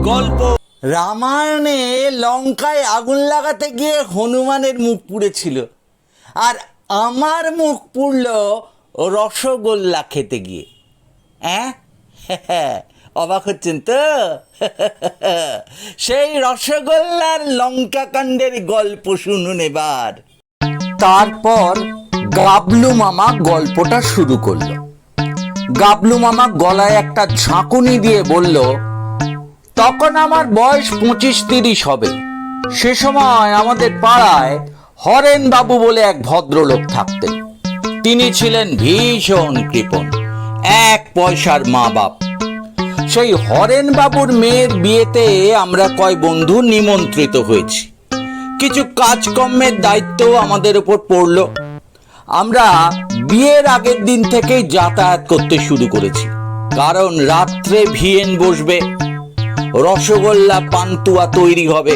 গল্প। রামায়ণে লঙ্কায় আগুন লাগাতে গিয়ে হনুমানের মুখ পুড়েছিল, আর আমার মুখ পুড়ল রসগোল্লা খেতে গিয়ে। অবাক হচ্ছেন তো? সেই রসগোল্লার লঙ্কাকাণ্ডের গল্প শুনুন এবার। তারপর গাবলু মামা গল্পটা শুরু করলো। গাবলু মামা গলায় একটা ঝাঁকুনি দিয়ে বলল, তখন আমার বয়স 25-30 হবে। সে সময় আমাদের পাড়ায় হরেন বাবু বলে এক ভদ্রলোক থাকতেন। তিনি ছিলেন ভীষণ কৃপণ, 1 পয়সার মা বাপ। সেই হরেন বাবুর মেয়ের বিয়েতে আমরা কয় বন্ধু নিমন্ত্রিত হয়েছি। কিছু কাজকর্মের দায়িত্ব আমাদের উপর পড়ল। আমরা বিয়ের আগের দিন থেকেই যাতায়াত করতে শুরু করেছি, কারণ রাত্রে ভিয়েন বসবে, রসগোল্লা পান্তুয়া তৈরি হবে,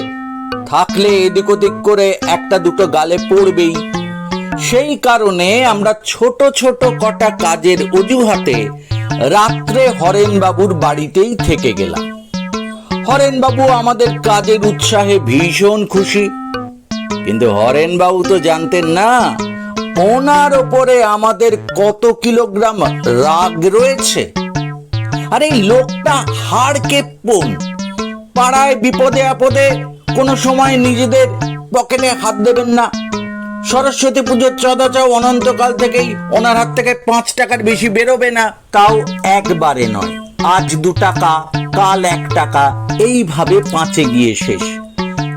থাকলে এদিক ওদিক করে একটা দুটো গালে পড়বেই। সেই কারণে আমরা ছোট ছোট কটা কাজের অজুহাতে রাত্রে হরেনবাবুর বাড়িতেই থেকে গেলাম। হরেনবাবু আমাদের কাজের উৎসাহে ভীষণ খুশি, কিন্তু হরেনবাবু তো জানতেন না ওনার ওপরে আমাদের কত কিলোগ্রাম রাগ রয়েছে। আর এই লোকটা হাড়কে পোন, পাড়ায় বিপদে আপদে কোনো সময় নিজেদের পকেটে হাত দেবেন না। সরস্বতী পুজোর চাঁদাটাও অনন্তকাল থেকেই ওনার হাত থেকে 5 টাকার বেশি বেরোবে না, তাও একবারে নয়। আজ 2 টাকা, কাল 1 টাকা, এইভাবে 5-এ গিয়ে শেষ।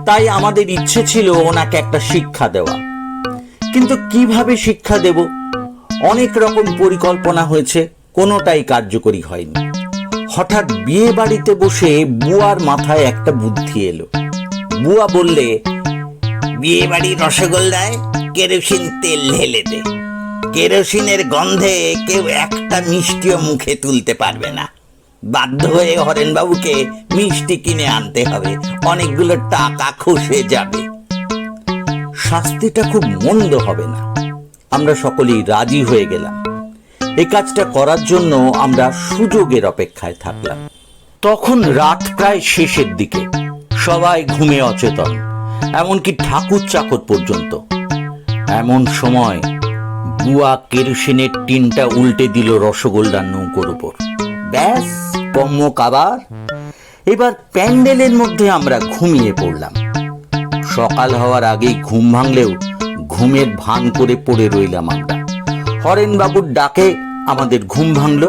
তাই আমাদের ইচ্ছে ছিল ওনাকে একটা শিক্ষা দেওয়া, কিন্তু কিভাবে শিক্ষা দেব? অনেক রকম পরিকল্পনা হয়েছে, কোনোটাই কার্যকরী হয়নি। হঠাৎ বিয়ে বাড়িতে বসে বুয়ার মাথায় একটা বুদ্ধি এলো। বুয়া বললে, বিয়ে বাড়ির রসগোল্লায় কেরোসিন তেল ঢেলে দে, কেরোসিনের গন্ধে কেউ একটা মিষ্টিও মুখে তুলতে পারবে না। বাধ্য হয়ে হরেনবাবুকে মিষ্টি কিনে আনতে হবে, অনেকগুলো টাকা খসে যাবে। শাস্তিটা খুব মন্দ হবে না। আমরা সকলেই রাজি হয়ে গেলাম। এই কাজটা করার জন্য আমরা সুযোগের অপেক্ষায় থাকলাম। তখন রাত প্রায় শেষের দিকে, সবাই ঘুমে অচেতন, এমনকি ঠাকুর চাকর পর্যন্ত। এমন সময় বুয়া কেরোসিনের টিনটা উল্টে দিল রসগোল্লার নৌকোর উপর। ব্যাস, কম্মক আবার। এবার প্যান্ডেলের মধ্যে আমরা ঘুমিয়ে পড়লাম। সকাল হওয়ার আগেই ঘুম ভাঙলেও ঘুমের ভান করে পড়ে রইলাম আমরা। হরেনবাবুর ডাকে আমাদের ঘুম ভাঙল।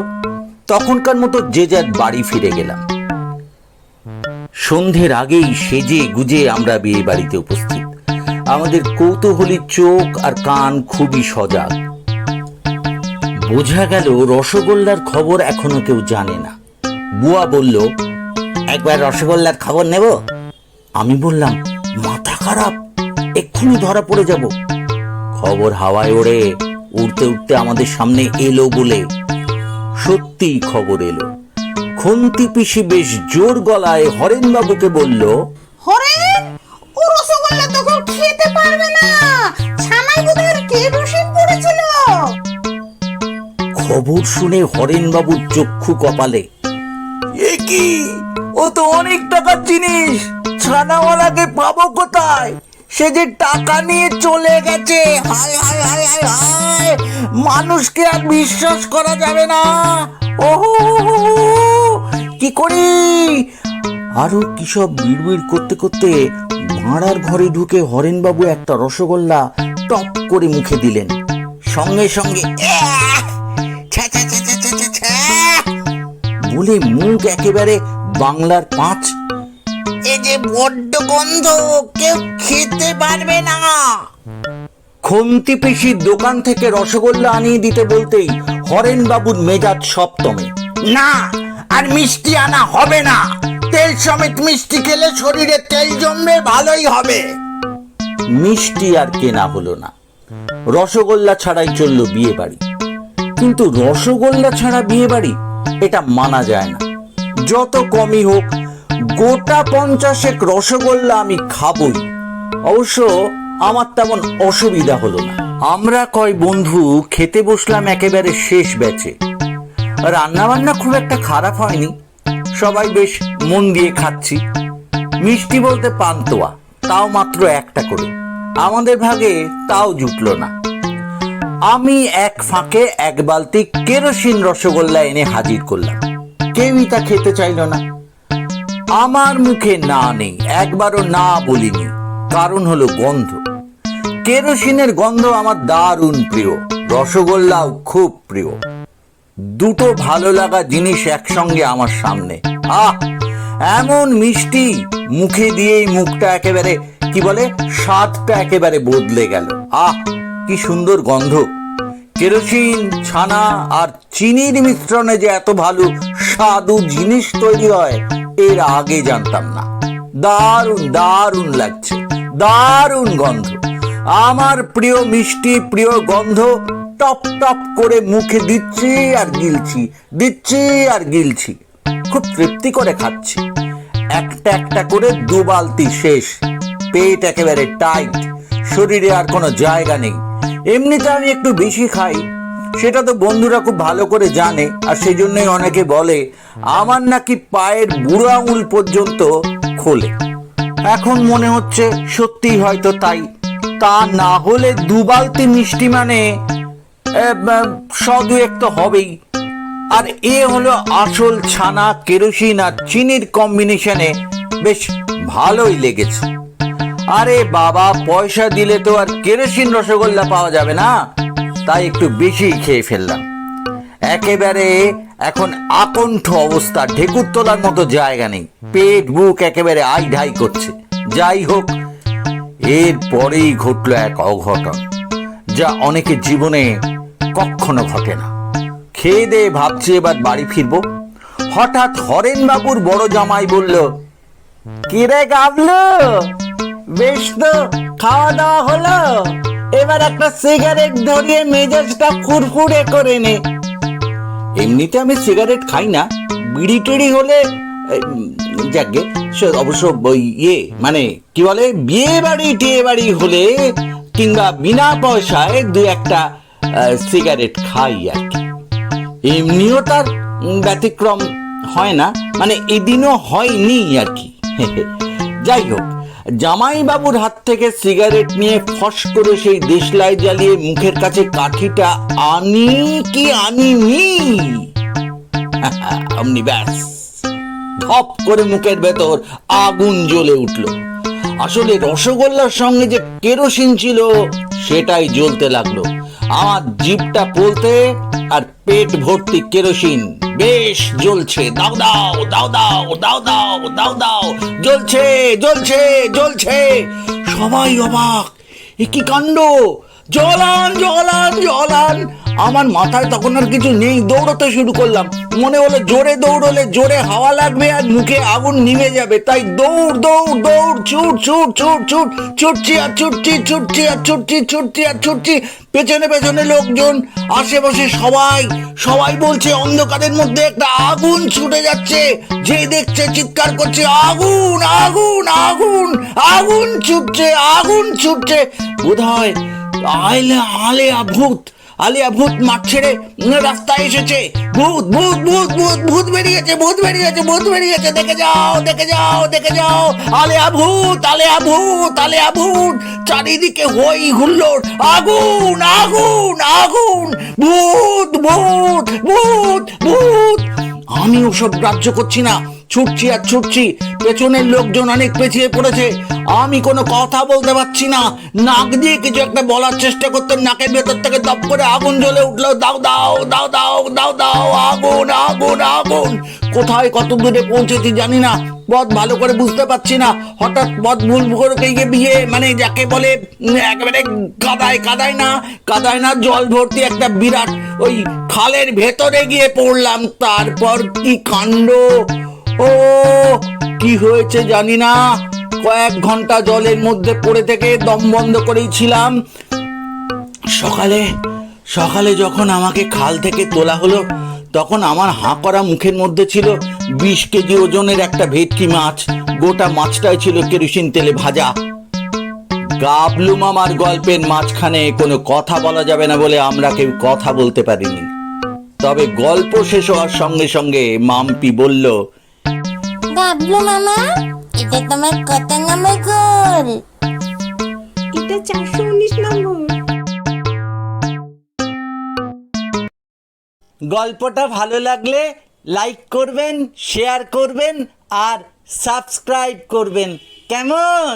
তখনকার মতো যে যার বাড়ি ফিরে গেলাম। সন্ধ্যের আগেই সেজে গুজে আমরা বিয়ে বাড়িতে উপস্থিত। আমাদের কৌতূহলী চোখ আর কান খুবই সজাগ। বোঝা গেল রসগোল্লার খবর এখনো কেউ জানে না। বুয়া বলল, একবার রসগোল্লার খবর নেব। আমি বললাম, মাথা খারাপ, এক্ষুনি ধরা পড়ে যাব। খবর হাওয়ায় ওড়ে উড়তে উড়তে আমাদের সামনে এলো বলে সত্যি খবর এলো। খুন্তি পিসি বেশ জোর গলায় হরেনবাবুকে বলল, হরেন, ও রসগোল্লা তখন খেতে পারবে না, ছানায় বোধহয় কেরোসিন পড়েছিল। খবর শুনে হরেনবাবুর চক্ষু কপালে। এ কি, ও তো অনেক টাকার জিনিস, ছানাওয়ালাকে পাবো কোথায়? সে যে টাকা নিয়ে চলে গেছে। হায় হায় হায় হায় হায়, মানুষকে আর বিশ্বাস করা যাবে না। ওহো, কি করি? আরো কি সব বিড়বিড় করতে করতে ভাঁড়ার ঘরে ঢুকে হরেনবাবু একটা রসগোল্লা টপ করে মুখে দিলেন। সঙ্গে সঙ্গে বলে মুখ একেবারে বাংলার 5। এ যে বড্ড গন্ধ, কেউ খেতে পারবে না। খুন্তি পিসির দোকান থেকে রসগোল্লা আনিয়ে দিতে বলতেই হরেনবাবুর মেজাজ সপ্তমে। না, আর মিষ্টি আনা হবে না। তেল সমেত মিষ্টি খেলে শরীরে তেল জমবে, ভালোই হবে। মিষ্টি আর কেনা হলো না। রসগোল্লা ছাড়াই চলল বিয়ে বাড়ি। কিন্তু রসগোল্লা ছাড়া বিয়ে বাড়ি, এটা মানা যায় না। যত কমই হোক, গোটা 50 রসগোল্লা আমি খাবই। অবশ্য আমার তেমন অসুবিধা হলো না। আমরা কয় বন্ধু খেতে বসলাম একেবারে শেষ ব্যাচে। রান্না বান্না খুব একটা খারাপ হয়নি। সবাই বেশ মন দিয়ে খাচ্ছি। মিষ্টি বলতে পান্তুয়া, তাও মাত্র একটা করে। আমাদের ভাগে তাও জুটলো না। আমি এক ফাঁকে এক বালতি কেরোসিন রসগোল্লা এনে হাজির করলাম। কেউই তা খেতে চাইল না। আমার মুখে না নেই, একবারও না বলিনি। কারণ হলো গন্ধ। কেরোসিনের গন্ধ আমার দারুণ প্রিয়, রসগোল্লাও খুব প্রিয়। দুটো ভালো লাগা জিনিস একসঙ্গে আমার সামনে। আহ, এমন মিষ্টি, মুখে দিয়েই মুখটা একেবারে কি বলে স্বাদটা একেবারে বদলে গেল। আহ, কি সুন্দর গন্ধ। কেরোসিন, ছানা আর চিনির মিশ্রণে যে এত ভালো স্বাদু জিনিস তৈরি হয় এর আগে জানতাম না। দারুণ দারুণ লাগছে, দারুণ গন্ধ। আমার প্রিয় মিষ্টি, প্রিয় গন্ধ টপ টপ করে মুখে দিচ্ছি আর গিলছি, দিচ্ছি আর গিলছি। খুব তৃপ্তি করে খাচ্ছি। একটা একটা করে 2 বালতি শেষ। পেট একেবারে টাইট, শরীরে আর কোনো জায়গা নেই। এমনিতে আমি একটু বেশি খাই, সেটা তো বন্ধুরা খুব ভালো করে জানে। আর সেই জন্যই অনেকে বলে আমার নাকি পায়ের বুড়ো আঙুল পর্যন্ত খোলে। এখন মনে হচ্ছে সত্যি হয়তো তাই। তা না হলে 2 বালতি মিষ্টি মানে 100-2 তো হবেই। আর এ হলো আসল ছানা, কেরোসিন আর চিনির কম্বিনেশনে বেশ ভালোই লেগেছে। আরে বাবা, পয়সা দিলে তো আর কেরোসিন রসগোল্লা পাওয়া যাবে না, তাই একটু বেশি খেয়ে ফেললাম। একেবারে এখন আকণ্ঠ অবস্থা, ঢেকুর তোলার মতো জায়গা নেই। পেট বুক একেবারে আই ঢাই করছে। যাই হোক, এর পরেই ঘটলো এক অঘটন, যা অনেকের জীবনে কখনো ঘটে না। খেয়ে দিয়ে ভাবছি এবার বাড়ি ফিরবো। হঠাৎ হরেন বাবুর বড় জামাই বলল, কিরে গাবলু, বেশ তো খাওয়া দাওয়া হলো, এবার একটা সিগারেট ধরিয়ে মেজাজটা ফুরফুরে করে নে। এমনিতে আমি সিগারেট খাই না, বিড়ি টিড়ি হলে যাকে অবশ্য ইয়ে মানে কি বলে বিয়ে বাড়ি টিয়ে বাড়ি হলে কিংবা বিনা পয়সায় 2-1টা সিগারেট খাই আর কি। এমনিও তার ব্যতিক্রম হয় না, মানে এদিনও হয়নি আর কি। যাই হোক, জামাই বাবুর হাত থেকে সিগারেট নিয়ে ফস করে সেই দেশলাই জ্বালিয়ে মুখের কাছে কাঠিটা আনি কি আনিনি, অমনি ব্যাস ধপ করে মুখের ভেতর আগুন জ্বলে উঠল। আসলে রসগোল্লার সঙ্গে যে কেরোসিন ছিল সেটাই জ্বলতে লাগলো। আমার জিভটা পলতে আর পেট ভর্তি কেরোসিন বেশ জ্বলছে। দাও দাও দাও দাও দাও দাও দাও দাও, জ্বলছে জ্বলছে জ্বলছে। সবাই অবাক, এ কি কাণ্ড, জ্বলান জ্বলান জ্বলান। আমার মাথায় তখন আর কিছু নেই, দৌড়তে শুরু করলাম। মনে হলো জোরে দৌড়লে জোরে হাওয়া লাগবে আর মুখে আগুন নিভে যাবে, তাই দৌড় দৌড় দৌড়, ছুট ছুট ছুট ছুট, ছুটছি আর ছুটছি, ছুটছি আর ছুটছি, ছুটছি আর ছুটছি। পেছনে পেছনে লোকজন, আশেপাশে সবাই সবাই বলছে অন্ধকারের মধ্যে একটা আগুন ছুটে যাচ্ছে। যে দেখছে চিৎকার করছে, আগুন আগুন আগুন, আগুন ছুটছে আগুন ছুটছে। বোধহয় আলেয়া ভূত, আলিয়া ভূত মাঠ ছেড়ে রাস্তায় এসেছে। ভূত ভূত ভূত ভূত ভূত বেরিয়েছে, ভূত বেরিয়েছে, ভূত বেরিয়েছে, দেখে যাও দেখে যাও দেখে যাও, আলিয়া ভূত আলিয়া ভূত আলিয়া ভূত। চারিদিকে হই হুল্লোড়, আগুন আগুন আগুন, ভূত ভূত ভূত ভূত। আমি ওসব গ্রাহ্য করছি না, ছুটছি আর ছুটছি। পেছনের লোকজন অনেক পেছিয়ে পড়েছে। আমি কোনো কথা বলতে পারছি না, নাক দিয়ে কিছু একটা বলার চেষ্টা করতে নাকের ভেতর থেকে দপ করে আগুন জ্বলে উঠলো। দাও দাও দাও দাও দাও দাও, আগুন আগুন আগুন। কোথায় কত দূরে পৌঁছেছি জানি না, পথ ভালো করে বুঝতে পারছি না। হঠাৎ পথ ভুল করে গিয়ে মানে যাকে বলে একেবারে কাদায় না জল ভর্তি একটা বিরাট ওই খালের ভেতরে গিয়ে পড়লাম। তারপর কি কাণ্ড, ও কি হয়েছে জানি না। কয়েক ঘন্টা জলের মধ্যে পড়ে থেকে দম বন্ধ করেই ছিলাম। সকালে যখন আমাকে খাল থেকে তোলা হলো, তখন আমার হাঁ করা মুখের মধ্যে ছিল 20 কেজি ওজনের একটা ভেটকি মাছ। গোটা মাছটাই ছিল কেরোসিন তেলে ভাজা। গাবলু মামার গল্পের মাঝখানে কোনো কথা বলা যাবে না বলে আমরা কেউ কথা বলতে পারিনি। তবে গল্প শেষ হওয়ার সঙ্গে সঙ্গে মাম্পি বলল, গাবলু মামা, এটা তোমার কত নম্বর গোল? এটা 419 নম্বর। গল্পটা ভালো লাগলে লাইক করবেন, শেয়ার করবেন আর সাবস্ক্রাইব করবেন। কেমন?